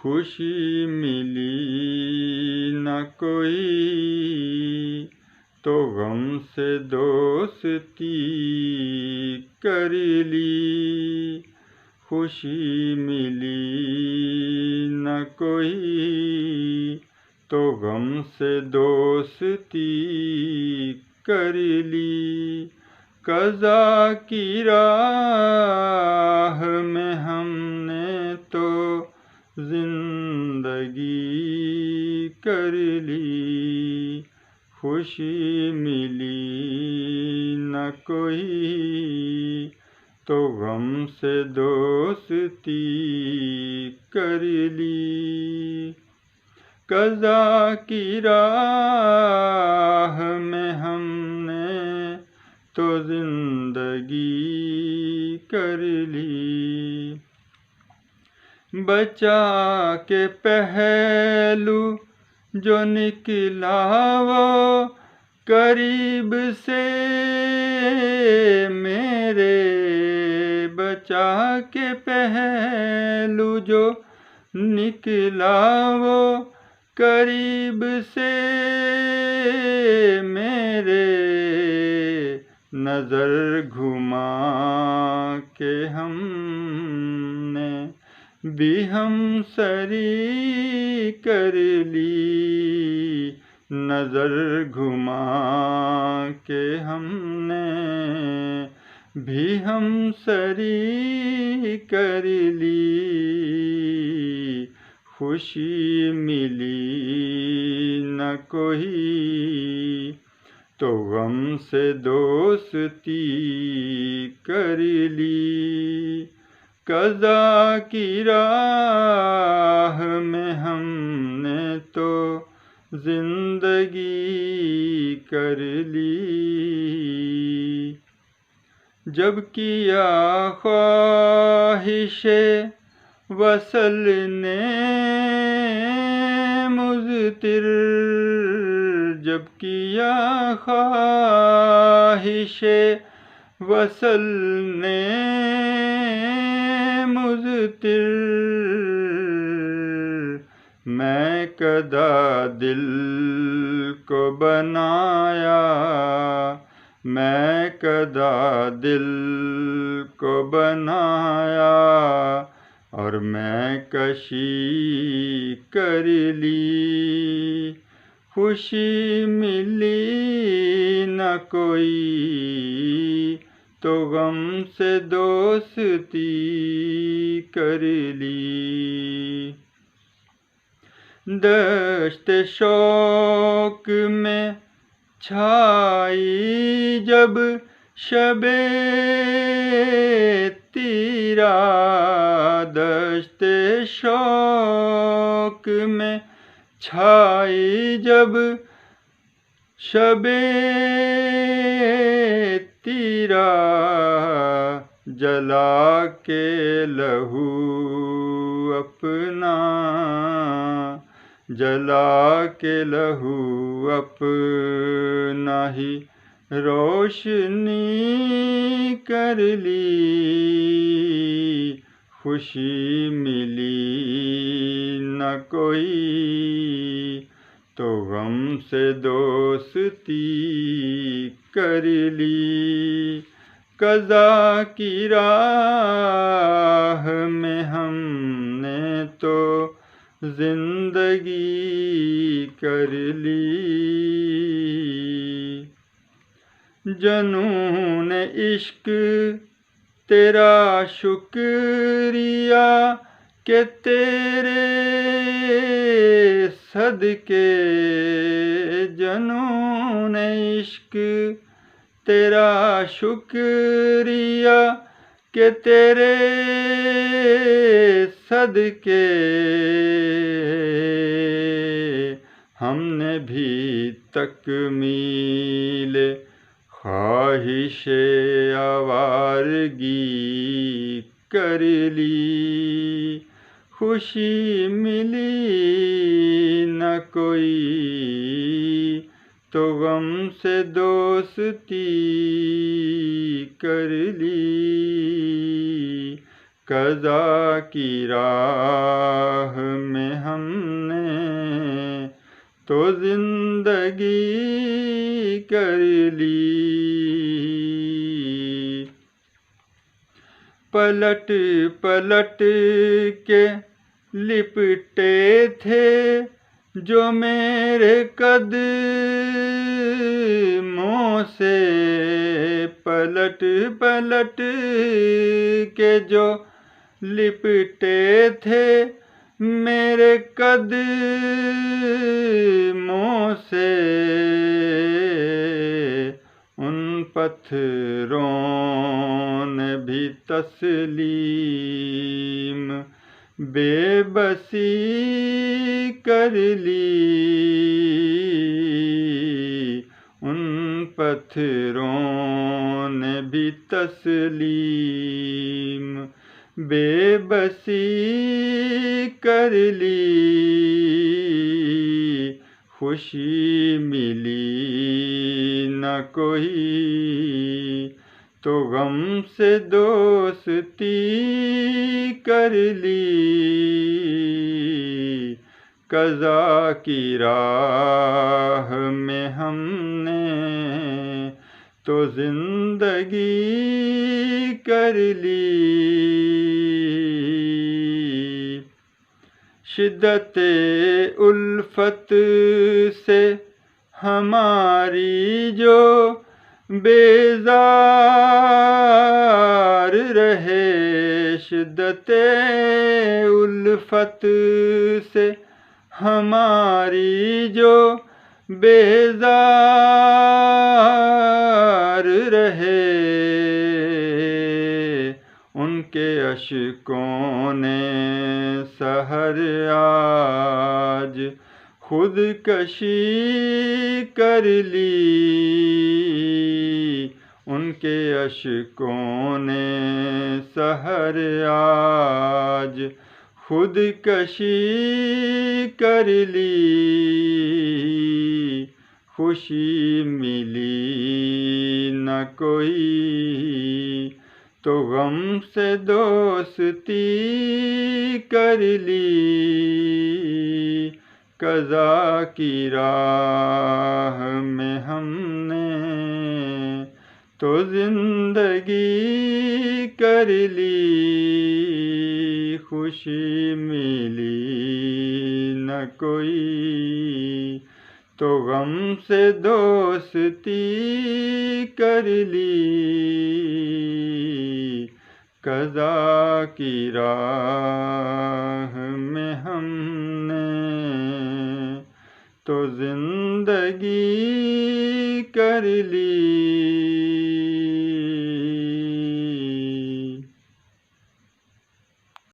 خوشی ملی نہ کوئی تو غم سے دوستی کر لی۔ خوشی ملی نہ کوئی تو غم سے دوستی کر لی۔ قضا کی راہ میں ہم نے تو زندگی کر لی۔ خوشی ملی نہ کوئی تو غم سے دوستی کر لی۔ قضا کی راہ میں ہم نے تو زندگی کر لی۔ بچا کے پہلو جو نکلا وہ قریب سے میرے، بچا کے پہلو جو نکلا وہ قریب سے میرے، نظر گھما کے ہم نے بھی ہم سری کر لی۔ نظر گھما کے ہم نے بھی ہم سری کر لی۔ خوشی ملی نہ کوئی تو غم سے دوستی کر لی۔ قضا کی راہ میں ہم نے تو زندگی کر لی۔ جب کیا خواہش وصل نے مضطر، جب کیا خواہش وصل نے مضطر، میں کدہ دل کو بنایا، میں کدہ دل کو بنایا اور میں کشی کر لی۔ خوشی ملی نہ کوئی تو غم سے دوستی کر لی۔ دشت شوق میں چھائی جب شب تیرا، دشت شوق میں چھائی جب شب تیرا، جلا کے لہو اپنا، جلا کے لہو اپنا ہی روشنی کر لی۔ خوشی ملی نہ کوئی تو غم سے دوستی کر لی۔ قضا کی راہ میں ہم نے تو زندگی کر لی۔ جنون عشق تیرا شکریہ کہ تیرے صدقے، جنون عشق تیرا شکریہ کہ تیرے صدقے، ہم نے بھی تکمیل خواہش آوارگی کر لی۔ خوشی ملی نہ کوئی تو غم سے دوستی کر لی۔ قضا کی راہ میں تو زندگی کر لی۔ پلٹ پلٹ کے لپٹے تھے جو میرے قدموں سے، پلٹ پلٹ کے جو لپٹے تھے میرے قدموں سے، ان پتھروں نے بھی تسلیم بے بسی کر لی، ان پتھروں نے بھی تسلیم بے بسی کر لی۔ خوشی ملی نہ کوئی تو غم سے دوستی کر لی، قضا کی راہ میں ہم نے تو زندگی کر لی۔ شدت الفت سے ہماری جو بیزار رہے، شدت الفت سے ہماری جو بیزار رہے، ان کے اشکوں نے سحر آج خودکشی کر لی، ان کے اشکوں نے سحر آج خودکشی کر لی۔ خوشی ملی نہ کوئی تو غم سے دوستی کر لی، قضا کی راہ میں ہم نے تو زندگی کر لی۔ خوشی ملی نہ کوئی تو غم سے دوستی کر لی، قضا کی راہ میں ہم نے تو زندگی کر لی۔